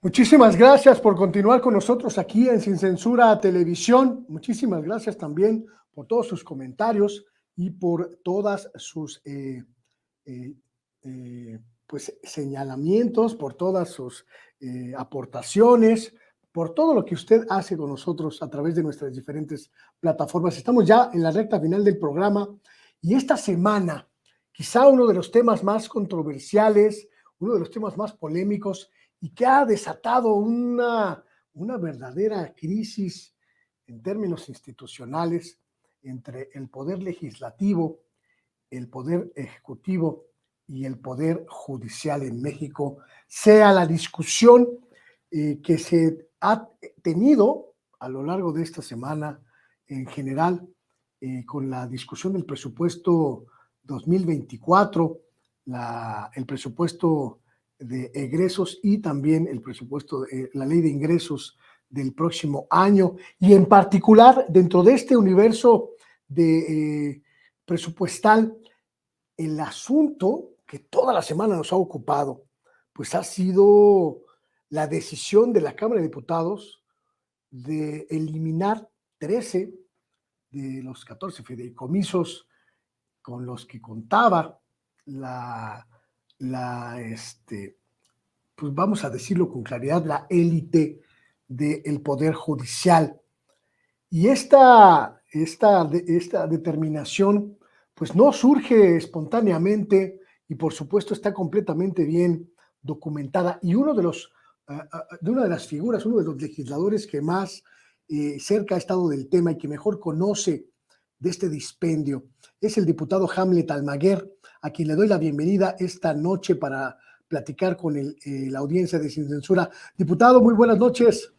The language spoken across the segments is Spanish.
Muchísimas gracias por continuar con nosotros aquí en Sin Censura Televisión. Muchísimas gracias también por todos sus comentarios y por todas sus eh, pues señalamientos, por todas sus aportaciones, por todo lo que usted hace con nosotros a través de nuestras diferentes plataformas. Estamos ya en la recta final del programa y esta semana, quizá uno de los temas más controversiales, uno de los temas más polémicos y que ha desatado una verdadera crisis en términos institucionales entre el poder legislativo, el poder ejecutivo y el poder judicial en México, sea la discusión que se ha tenido a lo largo de esta semana en general con la discusión del presupuesto 2024, el presupuesto de egresos y también el presupuesto, la ley de ingresos del próximo año, y en particular dentro de este universo de presupuestal, el asunto que toda la semana nos ha ocupado, pues ha sido la decisión de la Cámara de Diputados de eliminar 13 de los 14 fideicomisos con los que contaba pues vamos a decirlo con claridad, la élite del Poder Judicial. Y esta determinación, pues no surge espontáneamente y por supuesto está completamente bien documentada. Y una de las figuras, uno de los legisladores que más cerca ha estado del tema y que mejor conoce de este dispendio es el diputado Hamlet Almaguer, a quien le doy la bienvenida esta noche para platicar con la audiencia de Sin Censura. Diputado, muy buenas noches.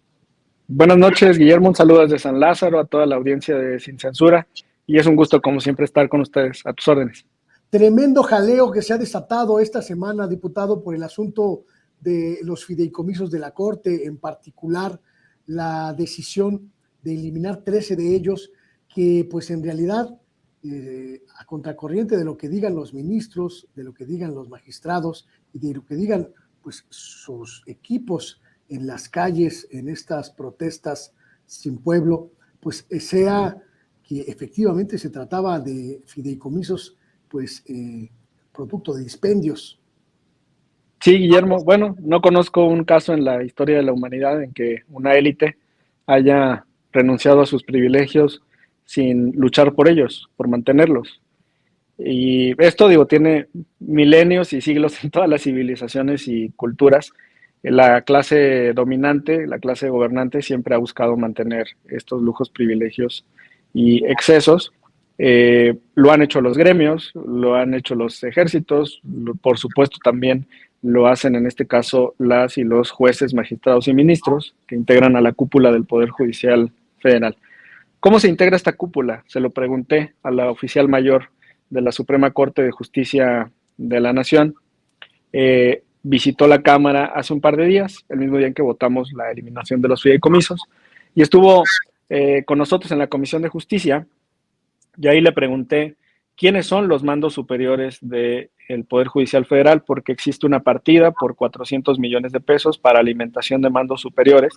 Buenas noches, Guillermo. Un saludo desde San Lázaro a toda la audiencia de Sin Censura. Y es un gusto, como siempre, estar con ustedes. A tus órdenes. Tremendo jaleo que se ha desatado esta semana, diputado, por el asunto de los fideicomisos de la Corte, en particular la decisión de eliminar 13 de ellos, que pues en realidad, a contracorriente de lo que digan los ministros, de lo que digan los magistrados y de lo que digan pues sus equipos en las calles, en estas protestas sin pueblo, pues sea que efectivamente se trataba de fideicomisos pues producto de dispendios. Sí, Guillermo. Bueno, no conozco un caso en la historia de la humanidad en que una élite haya renunciado a sus privilegios sin luchar por ellos, por mantenerlos. Y esto, digo, tiene milenios y siglos en todas las civilizaciones y culturas. La clase dominante, la clase gobernante siempre ha buscado mantener estos lujos, privilegios y excesos. Lo han hecho los gremios, lo han hecho los ejércitos, por supuesto también lo hacen en este caso las y los jueces, magistrados y ministros que integran a la cúpula del Poder Judicial Federal. ¿Cómo se integra esta cúpula? Se lo pregunté a la oficial mayor de la Suprema Corte de Justicia de la Nación. Visitó la Cámara hace un par de días, el mismo día en que votamos la eliminación de los fideicomisos, y estuvo con nosotros en la Comisión de Justicia, y ahí le pregunté quiénes son los mandos superiores del Poder Judicial Federal, porque existe una partida por 400 millones de pesos para alimentación de mandos superiores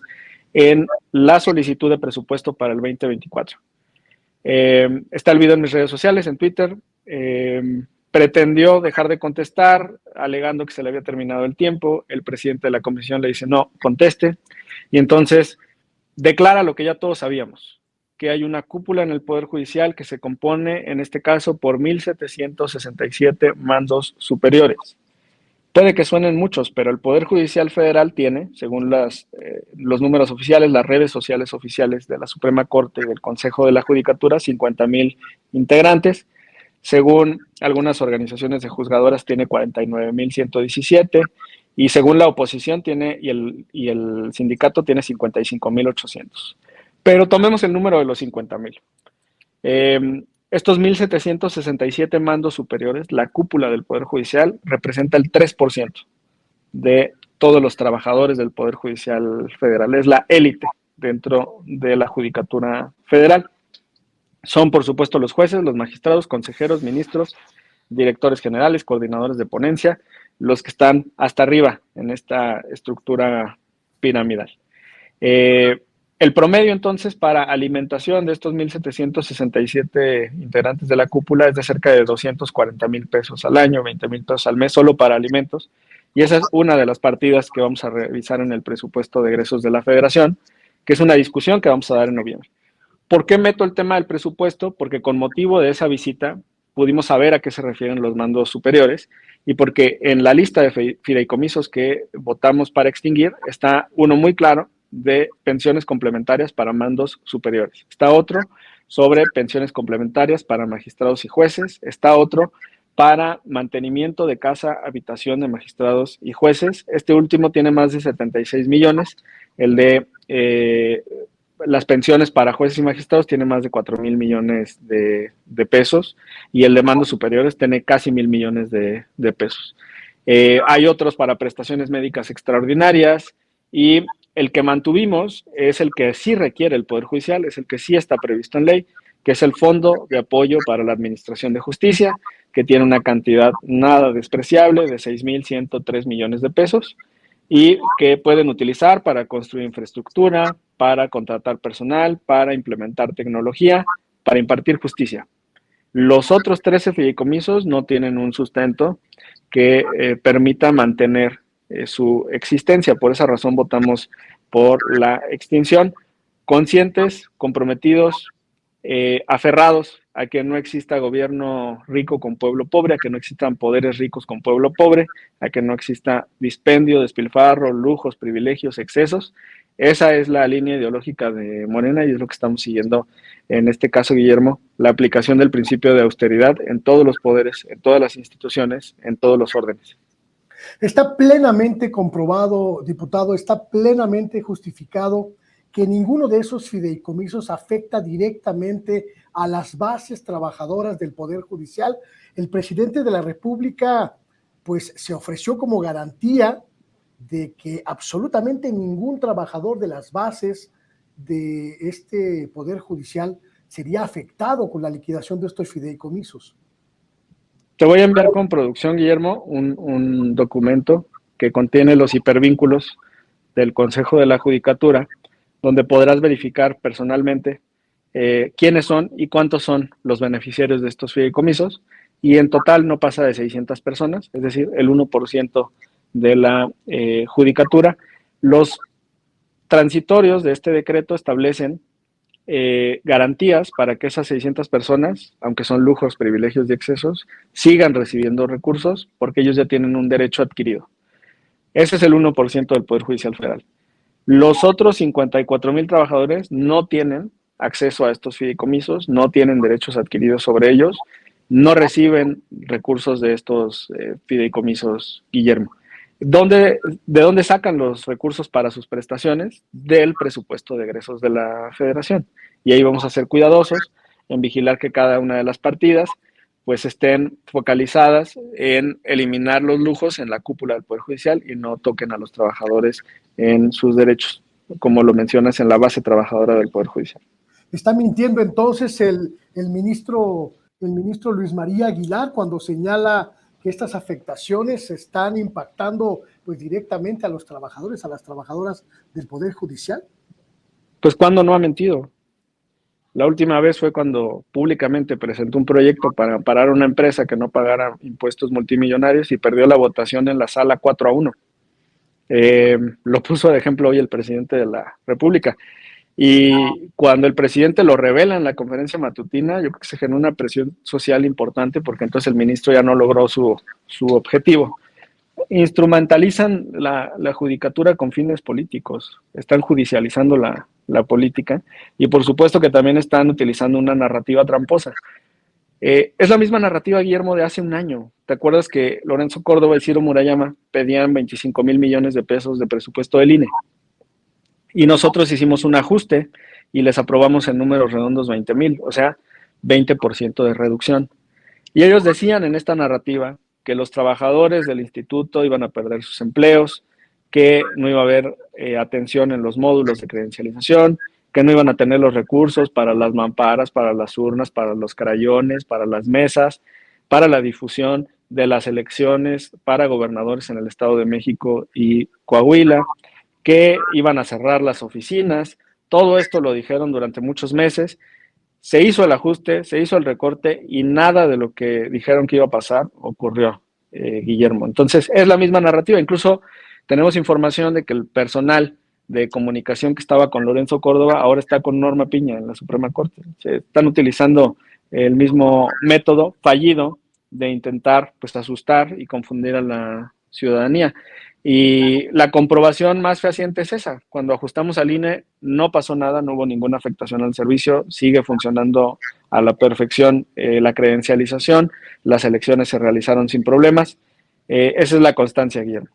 en la solicitud de presupuesto para el 2024. Está el video en mis redes sociales, en Twitter. Pretendió dejar de contestar, alegando que se le había terminado el tiempo. El presidente de la comisión le dice, no, conteste. Y entonces declara lo que ya todos sabíamos, que hay una cúpula en el Poder Judicial que se compone, en este caso, por 1,767 mandos superiores. Puede que suenen muchos, pero el Poder Judicial Federal tiene, según los números oficiales, las redes sociales oficiales de la Suprema Corte y del Consejo de la Judicatura, 50,000 integrantes. Según algunas organizaciones de juzgadoras, tiene 49,117. Y según la oposición tiene, y el sindicato tiene 55,800. Pero tomemos el número de los 50,000. Estos 1,767 mandos superiores, la cúpula del Poder Judicial, representa el 3% de todos los trabajadores del Poder Judicial Federal. Es la élite dentro de la Judicatura Federal. Son, por supuesto, los jueces, los magistrados, consejeros, ministros, directores generales, coordinadores de ponencia, los que están hasta arriba en esta estructura piramidal. El promedio, entonces, para alimentación de estos 1,767 integrantes de la cúpula es de cerca de 240,000 pesos al año, 20,000 pesos al mes, solo para alimentos. Y esa es una de las partidas que vamos a revisar en el presupuesto de egresos de la Federación, que es una discusión que vamos a dar en noviembre. ¿Por qué meto el tema del presupuesto? Porque con motivo de esa visita pudimos saber a qué se refieren los mandos superiores y porque en la lista de fideicomisos que votamos para extinguir está uno muy claro de pensiones complementarias para mandos superiores. Está otro sobre pensiones complementarias para magistrados y jueces. Está otro para mantenimiento de casa, habitación de magistrados y jueces. Este último tiene más de 76 millones. El de las pensiones para jueces y magistrados tiene más de 4,000 millones de pesos y el de mandos superiores tiene casi 1,000 millones de pesos. Hay otros para prestaciones médicas extraordinarias y el que mantuvimos es el que sí requiere el Poder Judicial, es el que sí está previsto en ley, que es el Fondo de Apoyo para la Administración de Justicia, que tiene una cantidad nada despreciable de 6,103 millones de pesos y que pueden utilizar para construir infraestructura, para contratar personal, para implementar tecnología, para impartir justicia. Los otros 13 fideicomisos no tienen un sustento que permita mantener su existencia. Por esa razón votamos por la extinción, conscientes, comprometidos, aferrados a que no exista gobierno rico con pueblo pobre, a que no existan poderes ricos con pueblo pobre, a que no exista dispendio, despilfarro, lujos, privilegios, excesos. Esa es la línea ideológica de Morena y es lo que estamos siguiendo en este caso, Guillermo, la aplicación del principio de austeridad en todos los poderes, en todas las instituciones, en todos los órdenes. Está plenamente comprobado, diputado, está plenamente justificado que ninguno de esos fideicomisos afecta directamente a las bases trabajadoras del Poder Judicial. El presidente de la República, pues, se ofreció como garantía de que absolutamente ningún trabajador de las bases de este Poder Judicial sería afectado con la liquidación de estos fideicomisos. Te voy a enviar con producción, Guillermo, un documento que contiene los hipervínculos del Consejo de la Judicatura, donde podrás verificar personalmente quiénes son y cuántos son los beneficiarios de estos fideicomisos, y en total no pasa de 600 personas, es decir, el 1% de la judicatura. Los transitorios de este decreto establecen garantías para que esas 600 personas, aunque son lujos, privilegios y excesos, sigan recibiendo recursos porque ellos ya tienen un derecho adquirido. Ese es el 1% del Poder Judicial Federal. Los otros 54,000 trabajadores no tienen acceso a estos fideicomisos, no tienen derechos adquiridos sobre ellos, no reciben recursos de estos fideicomisos, Guillermo. ¿De dónde sacan los recursos para sus prestaciones? Del presupuesto de egresos de la Federación. Y ahí vamos a ser cuidadosos en vigilar que cada una de las partidas pues estén focalizadas en eliminar los lujos en la cúpula del Poder Judicial y no toquen a los trabajadores en sus derechos, como lo mencionas en la base trabajadora del Poder Judicial. ¿Está mintiendo entonces el ministro Luis María Aguilar cuando señala que estas afectaciones están impactando pues directamente a los trabajadores, a las trabajadoras del Poder Judicial? Pues ¿cuándo no ha mentido? La última vez fue cuando públicamente presentó un proyecto para amparar a una empresa que no pagara impuestos multimillonarios y perdió la votación en la sala 4-1. Lo puso de ejemplo hoy el presidente de la República. Y cuando el presidente lo revela en la conferencia matutina, yo creo que se generó una presión social importante porque entonces el ministro ya no logró su objetivo. Instrumentalizan la judicatura con fines políticos, están judicializando la política y por supuesto que también están utilizando una narrativa tramposa. Es la misma narrativa, Guillermo, de hace un año. ¿Te acuerdas que Lorenzo Córdoba y Ciro Murayama pedían 25,000 millones de pesos de presupuesto del INE? Y nosotros hicimos un ajuste y les aprobamos en números redondos 20,000, o sea, 20% de reducción. Y ellos decían en esta narrativa que los trabajadores del instituto iban a perder sus empleos, que no iba a haber atención en los módulos de credencialización, que no iban a tener los recursos para las mamparas, para las urnas, para los crayones, para las mesas, para la difusión de las elecciones para gobernadores en el Estado de México y Coahuila, que iban a cerrar las oficinas. Todo esto lo dijeron durante muchos meses. Se hizo el ajuste, se hizo el recorte y nada de lo que dijeron que iba a pasar ocurrió, Guillermo. Entonces, es la misma narrativa. Incluso tenemos información de que el personal de comunicación que estaba con Lorenzo Córdoba ahora está con Norma Piña en la Suprema Corte. Se están utilizando el mismo método fallido de intentar pues asustar y confundir a la ciudadanía. Y la comprobación más fehaciente es esa. Cuando ajustamos al INE no pasó nada, no hubo ninguna afectación al servicio, sigue funcionando a la perfección la credencialización, las elecciones se realizaron sin problemas. Esa es la constancia, Guillermo.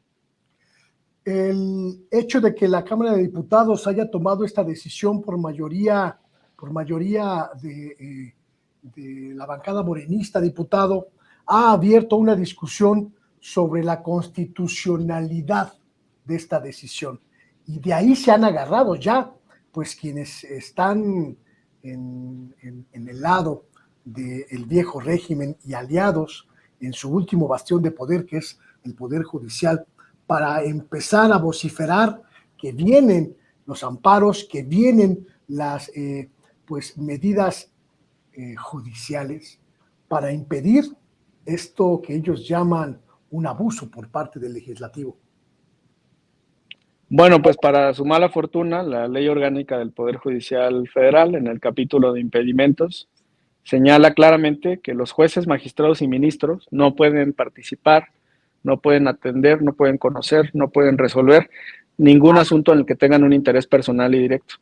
El hecho de que la Cámara de Diputados haya tomado esta decisión por mayoría de la bancada morenista, diputado, ha abierto una discusión sobre la constitucionalidad de esta decisión. Y de ahí se han agarrado ya, pues quienes están en el lado del viejo régimen y aliados en su último bastión de poder, que es el Poder Judicial, para empezar a vociferar que vienen los amparos, que vienen las pues medidas judiciales para impedir esto que ellos llaman un abuso por parte del legislativo. Bueno, pues para su mala fortuna, la Ley Orgánica del Poder Judicial Federal, en el capítulo de impedimentos, señala claramente que los jueces, magistrados y ministros no pueden participar, no pueden atender, no pueden conocer, no pueden resolver ningún asunto en el que tengan un interés personal y directo.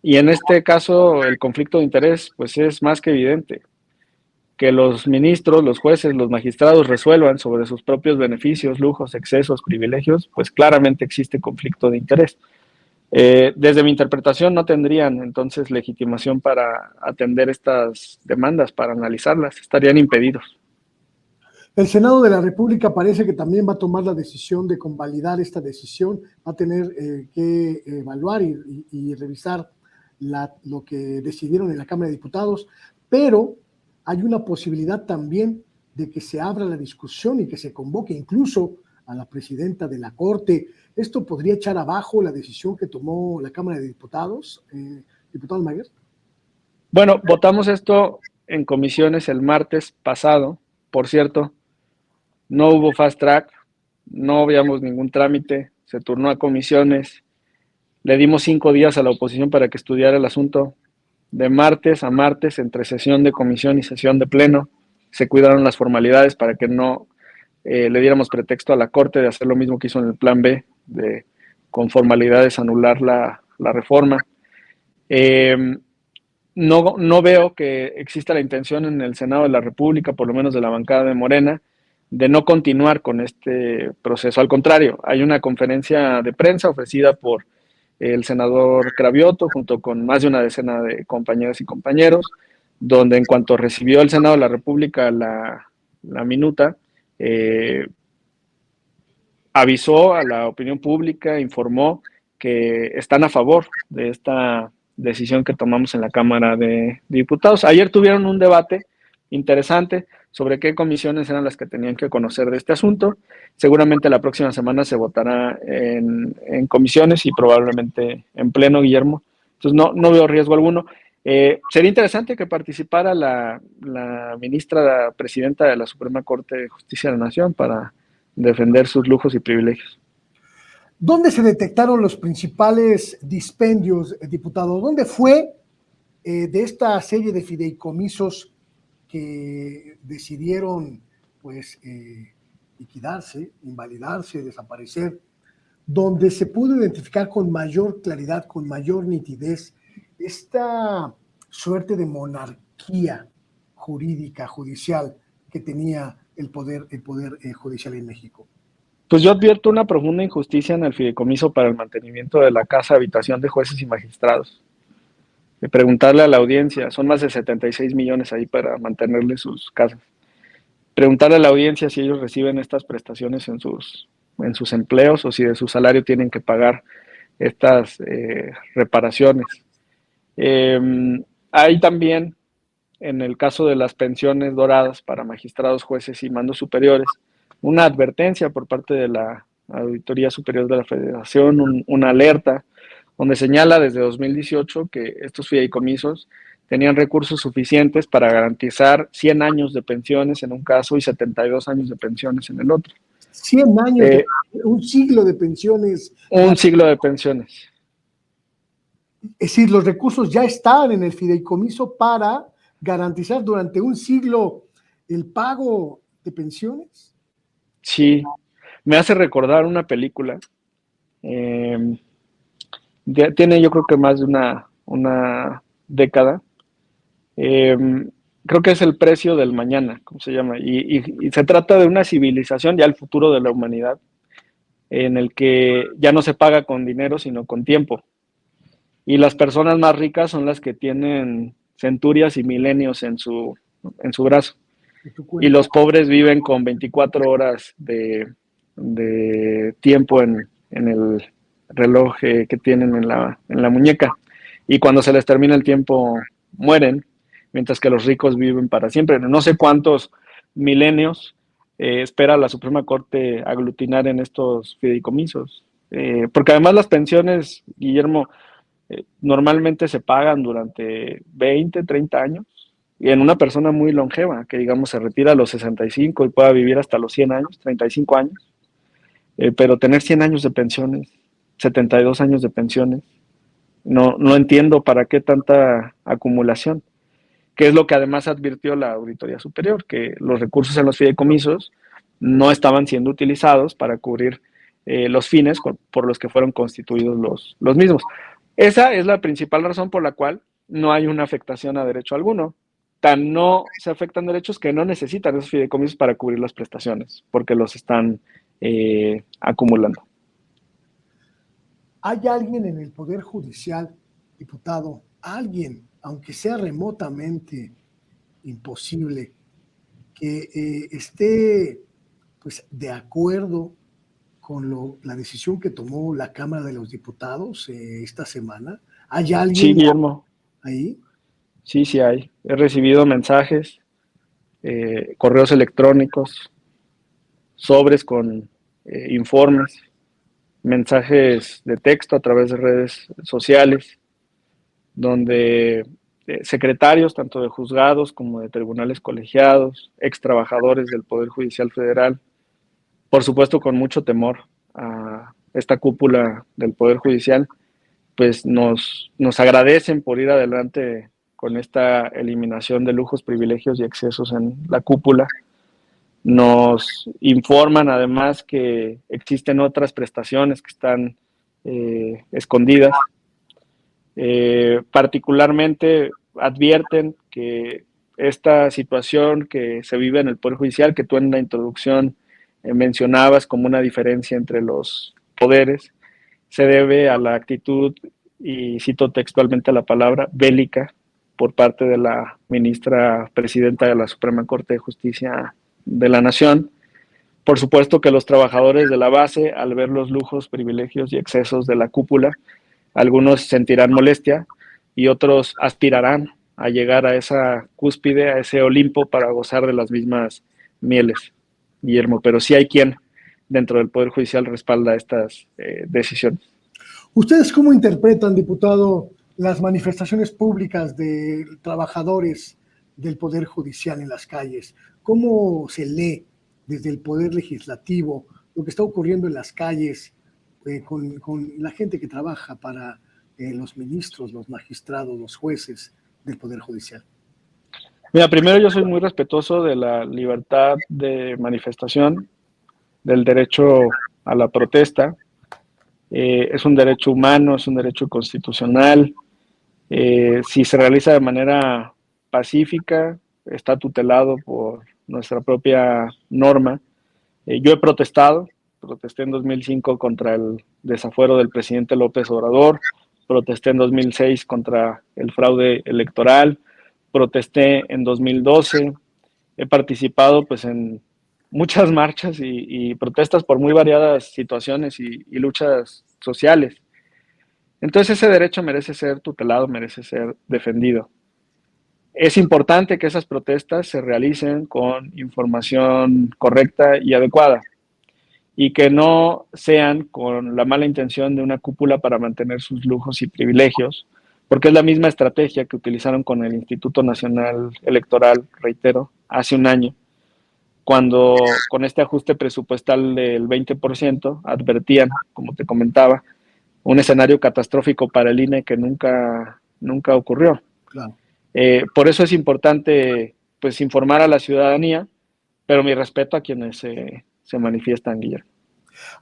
Y en este caso, el conflicto de interés, pues es más que evidente. Que los ministros, los jueces, los magistrados resuelvan sobre sus propios beneficios, lujos, excesos, privilegios, pues claramente existe conflicto de interés. Desde mi interpretación no tendrían entonces legitimación para atender estas demandas, para analizarlas, estarían impedidos. El Senado de la República parece que también va a tomar la decisión de convalidar esta decisión, va a tener que evaluar y revisar lo que decidieron en la Cámara de Diputados, pero hay una posibilidad también de que se abra la discusión y que se convoque incluso a la presidenta de la Corte. ¿Esto podría echar abajo la decisión que tomó la Cámara de Diputados, diputado Maguer? Bueno, votamos esto en comisiones el martes pasado. Por cierto, no hubo fast track, no veíamos ningún trámite, se turnó a comisiones, le dimos 5 días a la oposición para que estudiara el asunto. De martes a martes, entre sesión de comisión y sesión de pleno, se cuidaron las formalidades para que no le diéramos pretexto a la Corte de hacer lo mismo que hizo en el plan B, de con formalidades anular la reforma. No veo que exista la intención en el Senado de la República, por lo menos de la bancada de Morena, de no continuar con este proceso. Al contrario, hay una conferencia de prensa ofrecida por el senador Cravioto, junto con más de una decena de compañeras y compañeros, donde en cuanto recibió el Senado de la República la minuta, avisó a la opinión pública, informó que están a favor de esta decisión que tomamos en la Cámara de Diputados. Ayer tuvieron un debate interesante sobre qué comisiones eran las que tenían que conocer de este asunto. Seguramente la próxima semana se votará en comisiones y probablemente en pleno, Guillermo. Entonces no veo riesgo alguno. Sería interesante que participara la ministra, la presidenta de la Suprema Corte de Justicia de la Nación para defender sus lujos y privilegios. ¿Dónde se detectaron los principales dispendios, diputado? ¿Dónde fue de esta serie de fideicomisos que decidieron pues liquidarse, invalidarse, desaparecer, donde se pudo identificar con mayor claridad, con mayor nitidez, esta suerte de monarquía jurídica, judicial, que tenía el poder judicial en México? Pues yo advierto una profunda injusticia en el fideicomiso para el mantenimiento de la casa habitación de jueces y magistrados. De preguntarle a la audiencia, son más de 76 millones ahí para mantenerle sus casas. Preguntarle a la audiencia si ellos reciben estas prestaciones en sus en sus empleos o si de su salario tienen que pagar estas reparaciones. Hay también, en el caso de las pensiones doradas para magistrados, jueces y mandos superiores, una advertencia por parte de la Auditoría Superior de la Federación, una alerta, donde señala desde 2018 que estos fideicomisos tenían recursos suficientes para garantizar 100 años de pensiones en un caso y 72 años de pensiones en el otro. 100 años, un siglo de pensiones. Un siglo de pensiones. Es decir, los recursos ya están en el fideicomiso para garantizar durante un siglo el pago de pensiones. Sí, me hace recordar una película. Tiene yo creo que más de una década. Creo que es El precio del mañana, ¿cómo se llama? Y se trata de una civilización, ya el futuro de la humanidad, en el que ya no se paga con dinero, sino con tiempo. Y las personas más ricas son las que tienen centurias y milenios en su brazo. Y los pobres viven con 24 horas de tiempo en el reloj que tienen en la muñeca. Y cuando se les termina el tiempo, mueren, mientras que los ricos viven para siempre. No sé cuántos milenios espera la Suprema Corte aglutinar en estos fideicomisos. Porque además las pensiones, Guillermo, normalmente se pagan durante 20, 30 años. Y en una persona muy longeva, que digamos se retira a los 65 y pueda vivir hasta los 100 años, 35 años, pero tener 100 años de pensiones, 72 años de pensiones, no entiendo para qué tanta acumulación, que es lo que además advirtió la Auditoría Superior, que los recursos en los fideicomisos no estaban siendo utilizados para cubrir los fines por los que fueron constituidos los mismos. Esa es la principal razón por la cual no hay una afectación a derecho alguno. Tan no se afectan derechos que no necesitan esos fideicomisos para cubrir las prestaciones, porque los están acumulando. ¿Hay alguien en el Poder Judicial, diputado, alguien, aunque sea remotamente imposible, que esté pues, de acuerdo con la decisión que tomó la Cámara de los Diputados esta semana? ¿Hay alguien sí, Guillermo, ahí? Sí hay. He recibido mensajes, correos electrónicos, sobres con informes, mensajes de texto a través de redes sociales, donde secretarios tanto de juzgados como de tribunales colegiados, ex trabajadores del Poder Judicial Federal, por supuesto con mucho temor a esta cúpula del Poder Judicial, pues nos agradecen por ir adelante con esta eliminación de lujos, privilegios y excesos en la cúpula. Nos informan además que existen otras prestaciones que están escondidas. Particularmente advierten que esta situación que se vive en el Poder Judicial, que tú en la introducción mencionabas como una diferencia entre los poderes, se debe a la actitud, y cito textualmente la palabra, bélica por parte de la ministra presidenta de la Suprema Corte de Justicia de la Nación. Por supuesto que los trabajadores de la base, al ver los lujos, privilegios y excesos de la cúpula, algunos sentirán molestia y otros aspirarán a llegar a esa cúspide, a ese Olimpo para gozar de las mismas mieles, Guillermo. Pero sí hay quien dentro del Poder Judicial respalda estas decisiones. ¿Ustedes cómo interpretan, diputado, las manifestaciones públicas de trabajadores del Poder Judicial en las calles? ¿Cómo se lee desde el Poder Legislativo lo que está ocurriendo en las calles con la gente que trabaja para los ministros, los magistrados, los jueces del Poder Judicial? Mira, primero yo soy muy respetuoso de la libertad de manifestación, del derecho a la protesta. Es un derecho humano, es un derecho constitucional. Si se realiza de manera pacífica, está tutelado por nuestra propia norma. Yo he protesté en 2005 contra el desafuero del presidente López Obrador, protesté en 2006 contra el fraude electoral, protesté en 2012, he participado pues en muchas marchas y protestas por muy variadas situaciones y luchas sociales. Entonces ese derecho merece ser tutelado, merece ser defendido. Es importante que esas protestas se realicen con información correcta y adecuada y que no sean con la mala intención de una cúpula para mantener sus lujos y privilegios, porque es la misma estrategia que utilizaron con el Instituto Nacional Electoral, reitero, hace un año, cuando con este ajuste presupuestal del 20% advertían, como te comentaba, un escenario catastrófico para el INE que nunca ocurrió. Claro. Por eso es importante pues informar a la ciudadanía, pero mi respeto a quienes se manifiestan, Guillermo.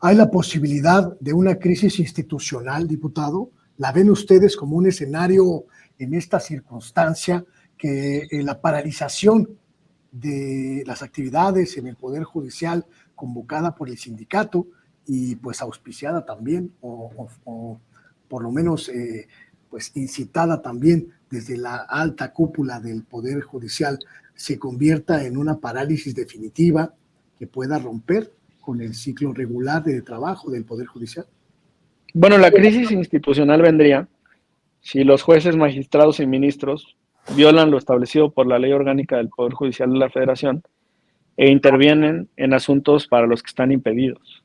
¿Hay la posibilidad de una crisis institucional, diputado? ¿La ven ustedes como un escenario en esta circunstancia que la paralización de las actividades en el Poder Judicial convocada por el sindicato y pues auspiciada también o por lo menos pues incitada también desde la alta cúpula del Poder Judicial se convierta en una parálisis definitiva que pueda romper con el ciclo regular de trabajo del Poder Judicial? Bueno, la crisis institucional vendría si los jueces, magistrados y ministros violan lo establecido por la Ley Orgánica del Poder Judicial de la Federación e intervienen en asuntos para los que están impedidos.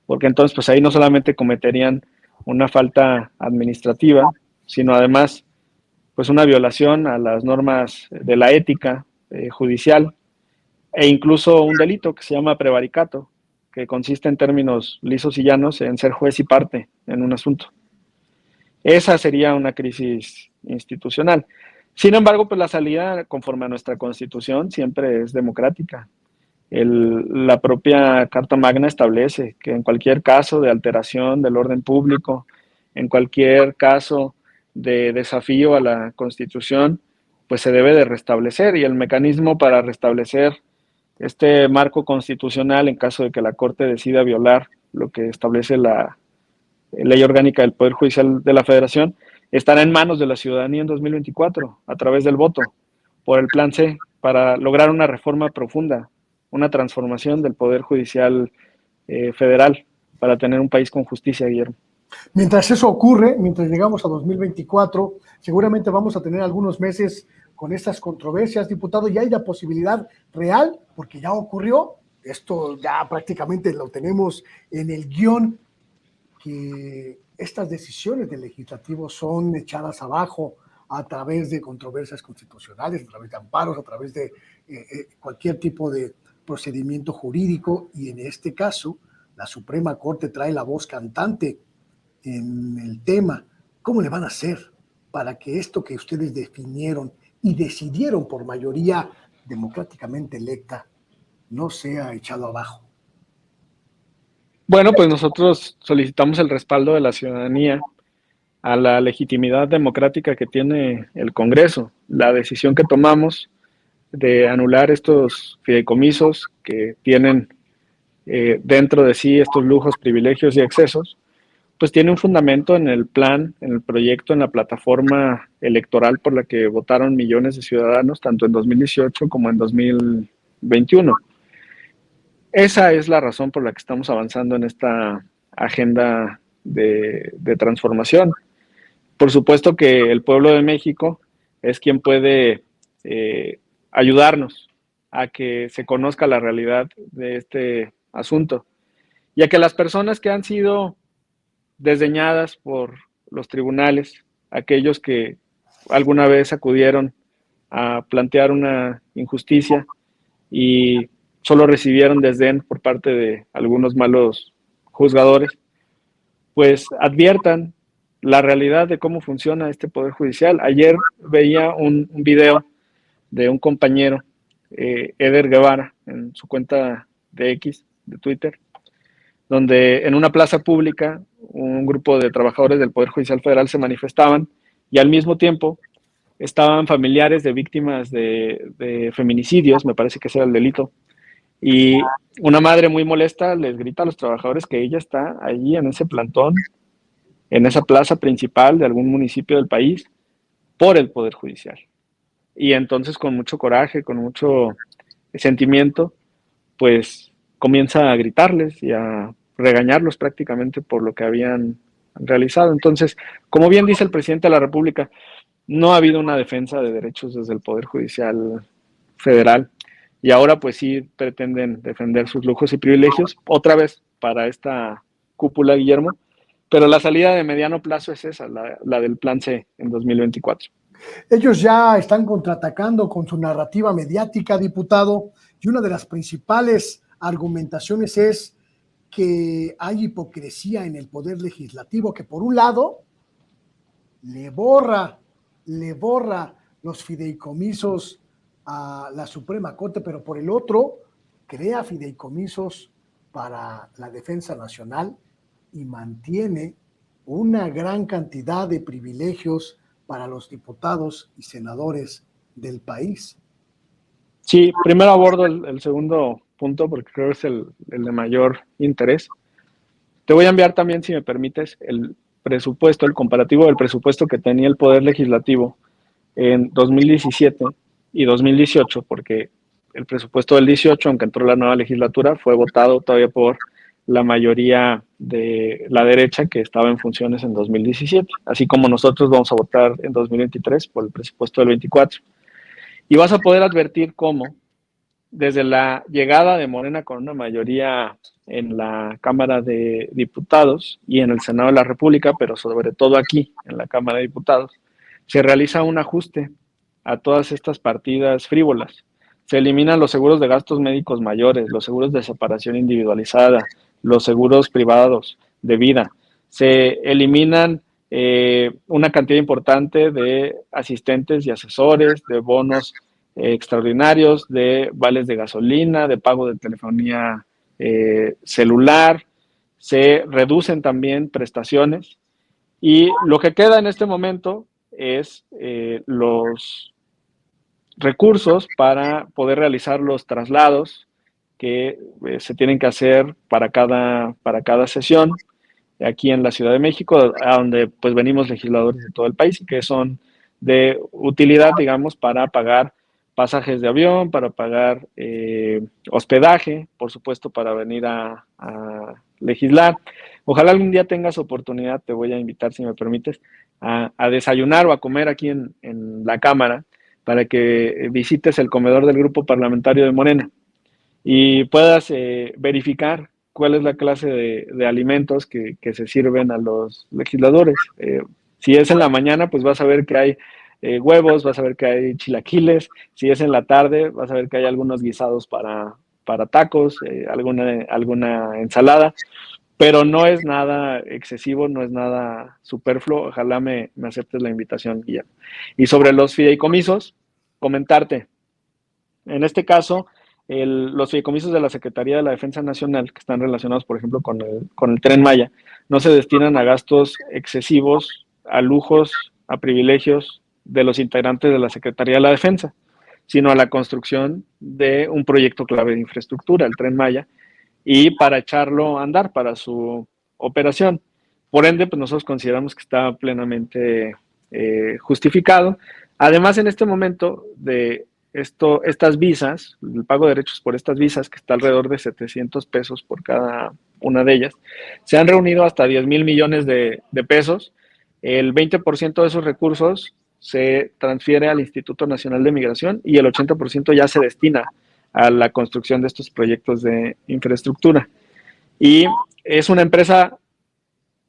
Porque entonces, pues ahí no solamente cometerían una falta administrativa, sino además, pues una violación a las normas de la ética judicial e incluso un delito que se llama prevaricato, que consiste en términos lisos y llanos en ser juez y parte en un asunto. Esa sería una crisis institucional. Sin embargo, pues la salida, conforme a nuestra Constitución, siempre es democrática. La propia Carta Magna establece que en cualquier caso de alteración del orden público, en cualquier caso de desafío a la Constitución, pues se debe de restablecer, y el mecanismo para restablecer este marco constitucional en caso de que la Corte decida violar lo que establece la Ley Orgánica del Poder Judicial de la Federación estará en manos de la ciudadanía en 2024 a través del voto por el Plan C para lograr una reforma profunda, una transformación del Poder Judicial federal para tener un país con justicia, Guillermo. Mientras eso ocurre, mientras llegamos a 2024, seguramente vamos a tener algunos meses con estas controversias, diputado, y hay la posibilidad real, porque ya ocurrió, esto ya prácticamente lo tenemos en el guión, que estas decisiones del legislativo son echadas abajo a través de controversias constitucionales, a través de amparos, a través de cualquier tipo de procedimiento jurídico, y en este caso la Suprema Corte trae la voz cantante en el tema. ¿Cómo le van a hacer para que esto que ustedes definieron y decidieron por mayoría democráticamente electa no sea echado abajo? Bueno, pues nosotros solicitamos el respaldo de la ciudadanía a la legitimidad democrática que tiene el Congreso. La decisión que tomamos de anular estos fideicomisos que tienen dentro de sí estos lujos, privilegios y excesos, pues tiene un fundamento en el plan, en el proyecto, en la plataforma electoral por la que votaron millones de ciudadanos, tanto en 2018 como en 2021. Esa es la razón por la que estamos avanzando en esta agenda de transformación. Por supuesto que el pueblo de México es quien puede ayudarnos a que se conozca la realidad de este asunto y a que las personas que han sido desdeñadas por los tribunales, aquellos que alguna vez acudieron a plantear una injusticia y solo recibieron desdén por parte de algunos malos juzgadores, pues adviertan la realidad de cómo funciona este Poder Judicial. Ayer veía un video de un compañero, Eder Guevara, en su cuenta de X, de Twitter, donde en una plaza pública un grupo de trabajadores del Poder Judicial Federal se manifestaban y al mismo tiempo estaban familiares de víctimas de feminicidios, me parece que ese era el delito, y una madre muy molesta les grita a los trabajadores que ella está allí en ese plantón, en esa plaza principal de algún municipio del país, por el Poder Judicial. Y entonces con mucho coraje, con mucho sentimiento, pues comienza a gritarles y a regañarlos prácticamente por lo que habían realizado. Entonces, como bien dice el presidente de la República, no ha habido una defensa de derechos desde el Poder Judicial Federal y ahora pues sí pretenden defender sus lujos y privilegios otra vez para esta cúpula, Guillermo, pero la salida de mediano plazo es esa, la del Plan C en 2024. Ellos ya están contraatacando con su narrativa mediática, diputado, y una de las principales argumentaciones es que hay hipocresía en el poder legislativo, que por un lado le borra los fideicomisos a la Suprema Corte, pero por el otro crea fideicomisos para la defensa nacional y mantiene una gran cantidad de privilegios para los diputados y senadores del país. Sí, primero abordo el segundo punto porque creo que es el de mayor interés. Te voy a enviar también, si me permites, el presupuesto, el comparativo del presupuesto que tenía el Poder Legislativo en 2017 y 2018, porque el presupuesto del 18, aunque entró la nueva legislatura, fue votado todavía por la mayoría de la derecha que estaba en funciones en 2017, así como nosotros vamos a votar en 2023 por el presupuesto del 24. Y vas a poder advertir cómo, desde la llegada de Morena con una mayoría en la Cámara de Diputados y en el Senado de la República, pero sobre todo aquí, en la Cámara de Diputados, se realiza un ajuste a todas estas partidas frívolas. Se eliminan los seguros de gastos médicos mayores, los seguros de separación individualizada, los seguros privados de vida. Se eliminan una cantidad importante de asistentes y asesores, de bonos extraordinarios, de vales de gasolina, de pago de telefonía celular. Se reducen también prestaciones y lo que queda en este momento es los recursos para poder realizar los traslados que se tienen que hacer para cada sesión aquí en la Ciudad de México, a donde pues venimos legisladores de todo el país y que son de utilidad, digamos, para pagar pasajes de avión, para pagar hospedaje, por supuesto, para venir a legislar. Ojalá algún día tengas oportunidad, te voy a invitar, si me permites, a desayunar o a comer aquí en la Cámara para que visites el comedor del Grupo Parlamentario de Morena y puedas verificar cuál es la clase de alimentos que se sirven a los legisladores. Si es en la mañana, pues vas a ver que hay huevos, vas a ver que hay chilaquiles. Si es en la tarde, vas a ver que hay algunos guisados para tacos, alguna ensalada, pero no es nada excesivo, no es nada superfluo. Ojalá me aceptes la invitación, Guillermo. Y sobre los fideicomisos, comentarte, en este caso, los fideicomisos de la Secretaría de la Defensa Nacional, que están relacionados, por ejemplo, con el Tren Maya, no se destinan a gastos excesivos, a lujos, a privilegios de los integrantes de la Secretaría de la Defensa, sino a la construcción de un proyecto clave de infraestructura, el Tren Maya, y para echarlo a andar para su operación. Por ende, pues nosotros consideramos que está plenamente justificado. Además, en este momento de estas visas, el pago de derechos por estas visas, que está alrededor de 700 pesos por cada una de ellas, se han reunido hasta 10 mil millones de pesos. El 20% de esos recursos se transfiere al Instituto Nacional de Migración y el 80% ya se destina a la construcción de estos proyectos de infraestructura. Y es una empresa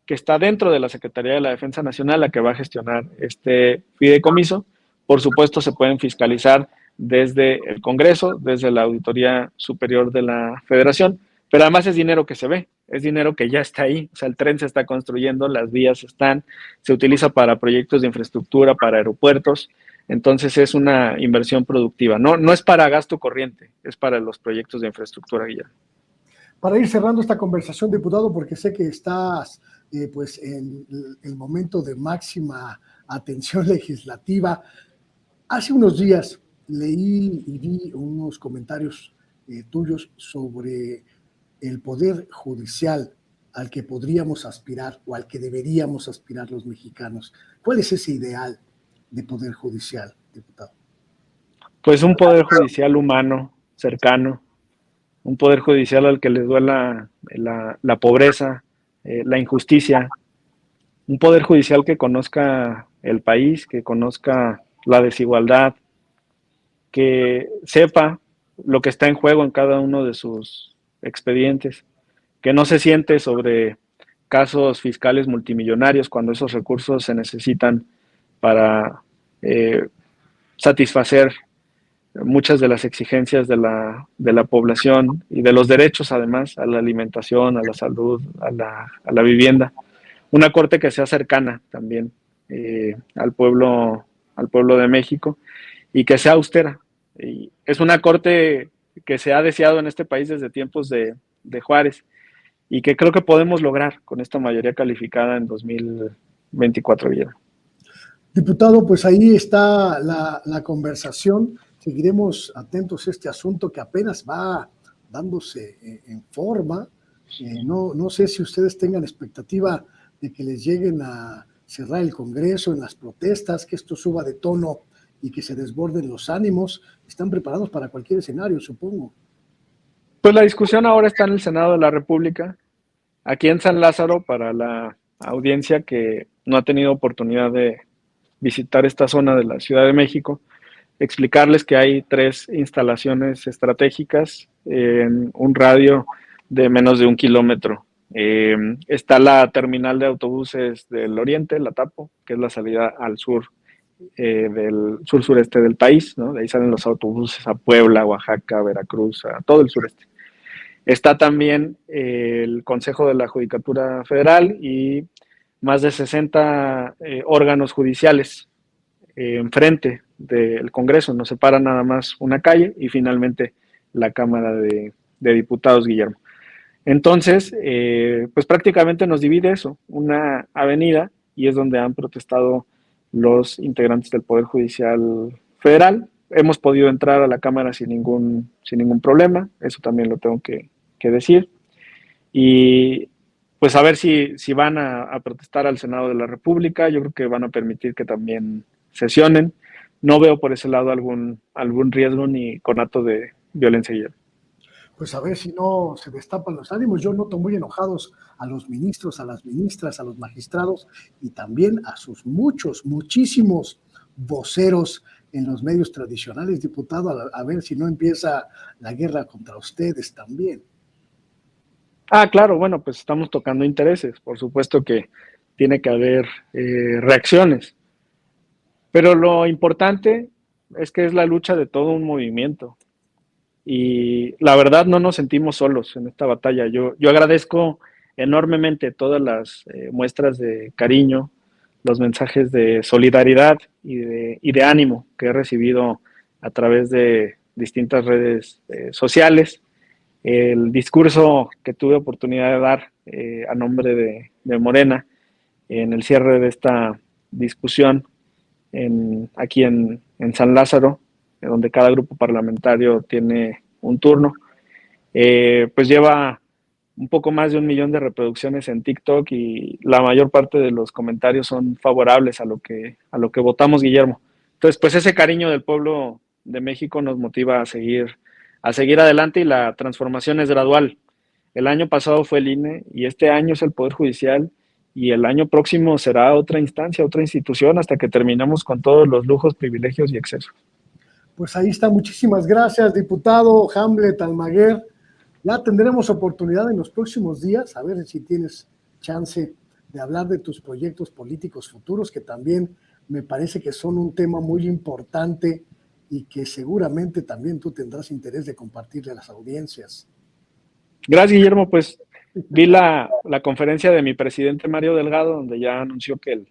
que está dentro de la Secretaría de la Defensa Nacional la que va a gestionar este fideicomiso. Por supuesto, se pueden fiscalizar desde el Congreso, desde la Auditoría Superior de la Federación, pero además es dinero que se ve, es dinero que ya está ahí, o sea, el tren se está construyendo, las vías están, se utiliza para proyectos de infraestructura, para aeropuertos, entonces es una inversión productiva, no es para gasto corriente, es para los proyectos de infraestructura, Guillermo. Para ir cerrando esta conversación, diputado, porque sé que estás pues en el momento de máxima atención legislativa, hace unos días leí y vi unos comentarios tuyos sobre el poder judicial al que podríamos aspirar o al que deberíamos aspirar los mexicanos. ¿Cuál es ese ideal de poder judicial, diputado? Pues un poder judicial humano, cercano, un poder judicial al que les duela la pobreza, la injusticia, un poder judicial que conozca el país, que conozca la desigualdad, que sepa lo que está en juego en cada uno de sus expedientes, que no se siente sobre casos fiscales multimillonarios cuando esos recursos se necesitan para satisfacer muchas de las exigencias de la población y de los derechos, además, a la alimentación, a la salud, a la vivienda. Una corte que sea cercana también al pueblo de México y que sea austera. Y es una corte que se ha deseado en este país desde tiempos de Juárez y que creo que podemos lograr con esta mayoría calificada en 2024, Guillermo. Diputado, pues ahí está la conversación. Seguiremos atentos a este asunto que apenas va dándose en forma. No sé si ustedes tengan expectativa de que les lleguen a cerrar el Congreso en las protestas, que esto suba de tono y que se desborden los ánimos. Están preparados para cualquier escenario, supongo. Pues la discusión ahora está en el Senado de la República, aquí en San Lázaro, para la audiencia que no ha tenido oportunidad de visitar esta zona de la Ciudad de México, explicarles que hay 3 instalaciones estratégicas en un radio de menos de 1 kilómetro. Está la terminal de autobuses del Oriente, la TAPO, que es la salida al sur del sur-sureste del país, ¿no? De ahí salen los autobuses a Puebla, Oaxaca, Veracruz, a todo el sureste. Está también el Consejo de la Judicatura Federal y más de 60 órganos judiciales enfrente del Congreso. Nos separa nada más una calle y finalmente la Cámara de Diputados, Guillermo. Entonces, pues prácticamente nos divide eso, una avenida, y es donde han protestado los integrantes del Poder Judicial Federal. Hemos podido entrar a la Cámara sin ningún problema, eso también lo tengo que decir. Y pues a ver si van a protestar al Senado de la República. Yo creo que van a permitir que también sesionen. No veo por ese lado algún riesgo ni conato de violencia. Pues a ver si no se destapan los ánimos. Yo noto muy enojados a los ministros, a las ministras, a los magistrados y también a sus muchísimos voceros en los medios tradicionales, diputado, a ver si no empieza la guerra contra ustedes también. Claro, bueno, pues estamos tocando intereses. Por supuesto que tiene que haber reacciones. Pero lo importante es que es la lucha de todo un movimiento. Y la verdad no nos sentimos solos en esta batalla. Yo agradezco enormemente todas las muestras de cariño, los mensajes de solidaridad y de ánimo que he recibido a través de distintas redes sociales. El discurso que tuve oportunidad de dar a nombre de Morena en el cierre de esta discusión aquí en San Lázaro, donde cada grupo parlamentario tiene un turno, pues lleva un poco más de 1 millón de reproducciones en TikTok y la mayor parte de los comentarios son favorables a lo que votamos, Guillermo. Entonces, pues ese cariño del pueblo de México nos motiva a seguir adelante, y la transformación es gradual. El año pasado fue el INE y este año es el Poder Judicial, y el año próximo será otra instancia, otra institución, hasta que terminemos con todos los lujos, privilegios y excesos. Pues ahí está. Muchísimas gracias, diputado Hamlet Almaguer. Ya tendremos oportunidad en los próximos días, a ver si tienes chance de hablar de tus proyectos políticos futuros, que también me parece que son un tema muy importante y que seguramente también tú tendrás interés de compartirle a las audiencias. Gracias, Guillermo. Pues vi la conferencia de mi presidente Mario Delgado, donde ya anunció que el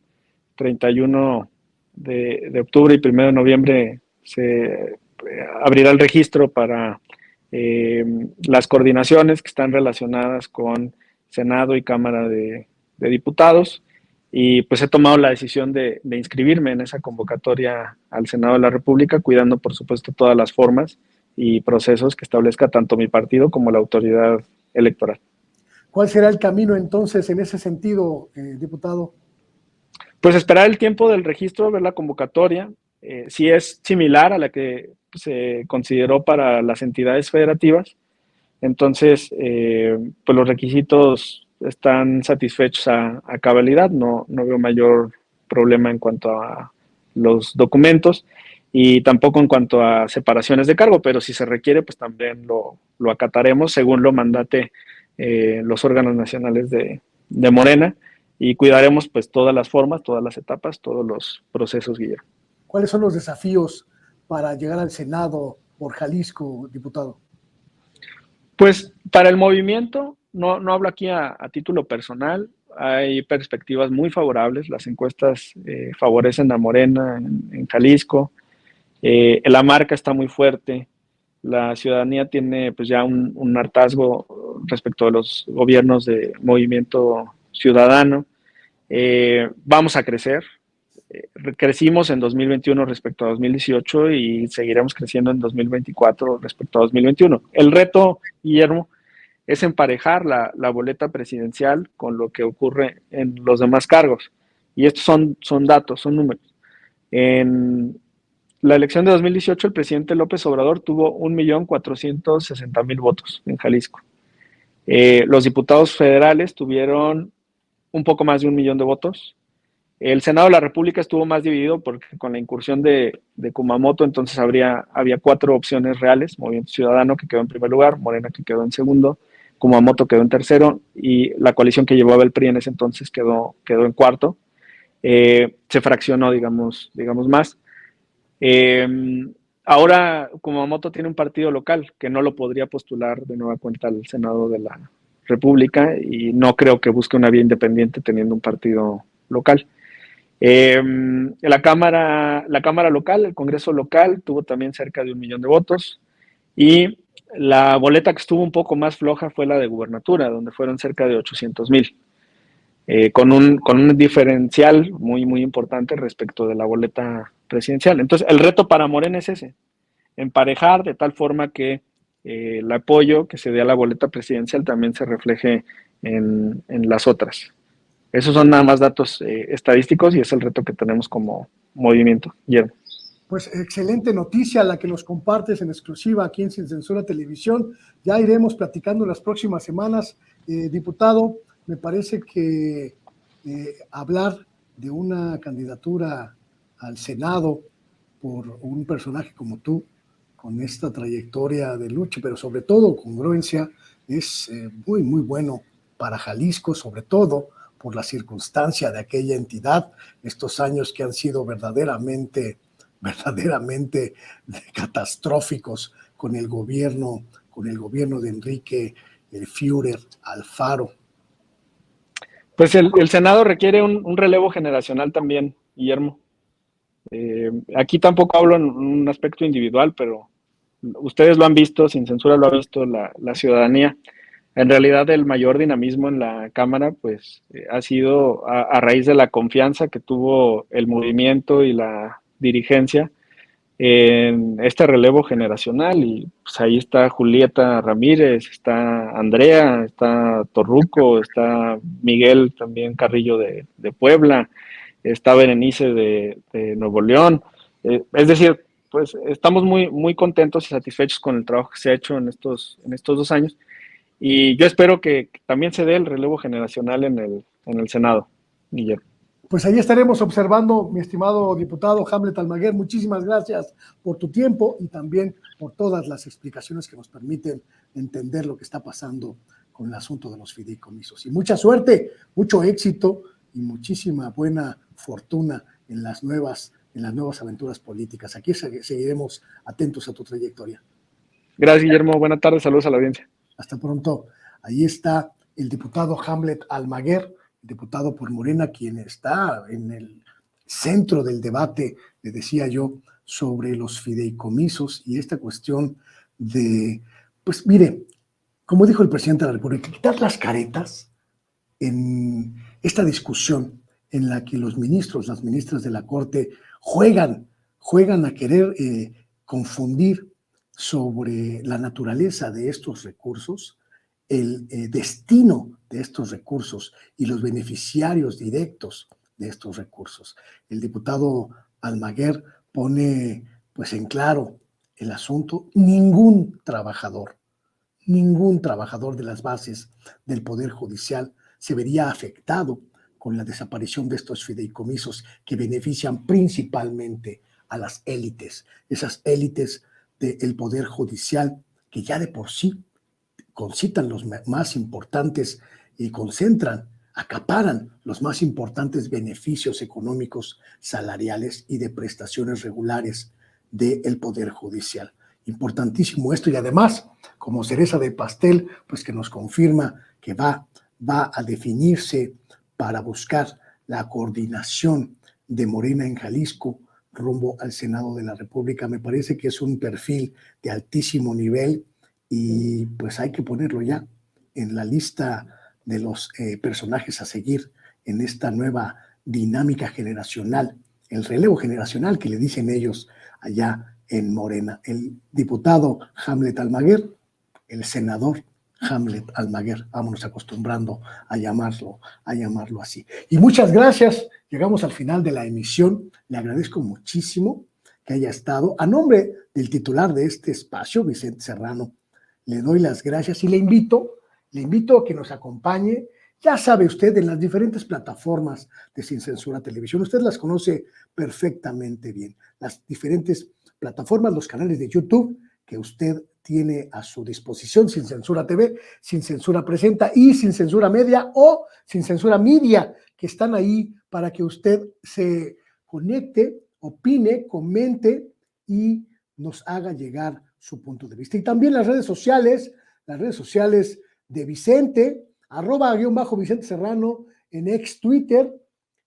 31 de octubre y 1 de noviembre se abrirá el registro para las coordinaciones que están relacionadas con Senado y Cámara de Diputados, y pues he tomado la decisión de inscribirme en esa convocatoria al Senado de la República, cuidando por supuesto todas las formas y procesos que establezca tanto mi partido como la autoridad electoral. ¿Cuál será el camino entonces en ese sentido, diputado? Pues esperar el tiempo del registro, ver la convocatoria, si es similar a la que se consideró para las entidades federativas, Entonces, pues los requisitos están satisfechos a cabalidad, no veo mayor problema en cuanto a los documentos y tampoco en cuanto a separaciones de cargo, pero si se requiere, pues también lo acataremos según lo mandate los órganos nacionales de Morena y cuidaremos pues todas las formas, todas las etapas, todos los procesos, Guillermo. ¿Cuáles son los desafíos para llegar al Senado por Jalisco, diputado? Pues para el movimiento, no hablo aquí a título personal, hay perspectivas muy favorables, las encuestas favorecen a Morena en Jalisco, la marca está muy fuerte, la ciudadanía tiene pues ya un hartazgo respecto a los gobiernos de movimiento ciudadano, vamos a crecer, crecimos en 2021 respecto a 2018 y seguiremos creciendo en 2024 respecto a 2021. El reto, Guillermo, es emparejar la boleta presidencial con lo que ocurre en los demás cargos. Y estos son datos, son números. En la elección de 2018, el presidente López Obrador tuvo 1.460.000 votos en Jalisco. Los diputados federales tuvieron un poco más de 1 millón de votos. El Senado de la República estuvo más dividido porque con la incursión de Kumamoto, entonces había 4 opciones reales: Movimiento Ciudadano, que quedó en primer lugar, Morena, que quedó en segundo, Kumamoto quedó en tercero, y la coalición que llevaba el PRI en ese entonces quedó en cuarto. Se fraccionó, digamos más. Eh, Ahora Kumamoto tiene un partido local que no lo podría postular de nueva cuenta al Senado de la República y no creo que busque una vía independiente teniendo un partido local. La Cámara local, el Congreso local, tuvo también cerca de 1 millón de votos y la boleta que estuvo un poco más floja fue la de gubernatura, donde fueron cerca de 800.000, con un diferencial muy importante respecto de la boleta presidencial. Entonces, el reto para Morena es ese, emparejar de tal forma que el apoyo que se dé a la boleta presidencial también se refleje en las otras. Esos son nada más datos estadísticos y es el reto que tenemos como movimiento. Guillermo. Pues excelente noticia la que nos compartes en exclusiva aquí en Sin Censura Televisión. Ya iremos platicando en las próximas semanas. Diputado, me parece que hablar de una candidatura al Senado por un personaje como tú, con esta trayectoria de lucha, pero sobre todo congruencia, es muy bueno para Jalisco, sobre todo por la circunstancia de aquella entidad, estos años que han sido verdaderamente catastróficos con el gobierno de Enrique el Führer Alfaro. Pues el Senado requiere un relevo generacional también, Guillermo. Aquí tampoco hablo en un aspecto individual, pero ustedes lo han visto, Sin Censura lo ha visto, la ciudadanía. En realidad el mayor dinamismo en la Cámara pues ha sido a raíz de la confianza que tuvo el movimiento y la dirigencia en este relevo generacional y pues ahí está Julieta Ramírez, está Andrea, está Torruco, está Miguel también Carrillo de Puebla, está Berenice de Nuevo León. Es decir, pues estamos muy contentos y satisfechos con el trabajo que se ha hecho en estos 2 años y yo espero que también se dé el relevo generacional en el Senado, Guillermo. Pues ahí estaremos observando, mi estimado diputado Hamlet Almaguer. Muchísimas gracias por tu tiempo y también por todas las explicaciones que nos permiten entender lo que está pasando con el asunto de los fideicomisos. Y mucha suerte, mucho éxito y muchísima buena fortuna en las nuevas aventuras políticas. Aquí seguiremos atentos a tu trayectoria. Gracias, Guillermo. Buenas tardes. Saludos a la audiencia. Hasta pronto. Ahí está el diputado Hamlet Almaguer, diputado por Morena, quien está en el centro del debate, le decía yo, sobre los fideicomisos y esta cuestión de, pues mire, como dijo el presidente de la República, quitar las caretas en esta discusión en la que los ministros, las ministras de la Corte juegan a querer confundir sobre la naturaleza de estos recursos, el destino de estos recursos y los beneficiarios directos de estos recursos. El diputado Almaguer pone pues en claro el asunto: ningún trabajador ningún trabajador de las bases del Poder Judicial se vería afectado con la desaparición de estos fideicomisos que benefician principalmente a las élites, esas élites del Poder Judicial que ya de por sí concitan los más importantes y concentran, acaparan los más importantes beneficios económicos, salariales y de prestaciones regulares del Poder Judicial. Importantísimo esto, y además, como cereza de pastel, pues que nos confirma que va a definirse para buscar la coordinación de Morena en Jalisco rumbo al Senado de la República. Me parece que es un perfil de altísimo nivel y pues hay que ponerlo ya en la lista de los personajes a seguir en esta nueva dinámica generacional, el relevo generacional que le dicen ellos allá en Morena. El diputado Hamlet Almaguer, el senador Hamlet Almaguer, vámonos acostumbrando a llamarlo así. Y muchas gracias, llegamos al final de la emisión, le agradezco muchísimo que haya estado. A nombre del titular de este espacio, Vicente Serrano, le doy las gracias y le invito a que nos acompañe, ya sabe usted, en las diferentes plataformas de Sin Censura Televisión. Usted las conoce perfectamente bien, las diferentes plataformas, los canales de YouTube que usted tiene a su disposición, Sin Censura TV, Sin Censura Presenta y Sin Censura Media o Sin Censura Media, que están ahí para que usted se conecte, opine, comente y nos haga llegar su punto de vista. Y también las redes sociales de Vicente, @Vicente Serrano en ex Twitter,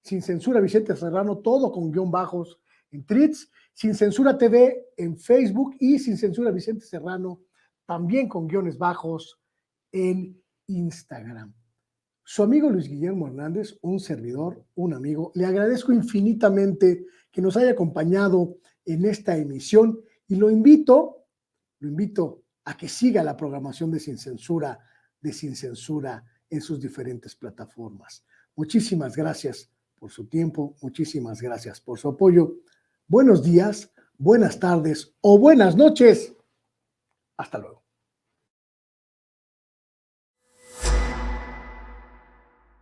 Sin Censura Vicente Serrano, todo con guión bajos en tweets, Sin Censura TV en Facebook y Sin Censura Vicente Serrano también con guiones bajos en Instagram. Su amigo Luis Guillermo Hernández, un servidor, un amigo, le agradezco infinitamente que nos haya acompañado en esta emisión y lo invito a que siga la programación de Sin Censura en sus diferentes plataformas. Muchísimas gracias por su tiempo, muchísimas gracias por su apoyo. Buenos días, buenas tardes o buenas noches. Hasta luego.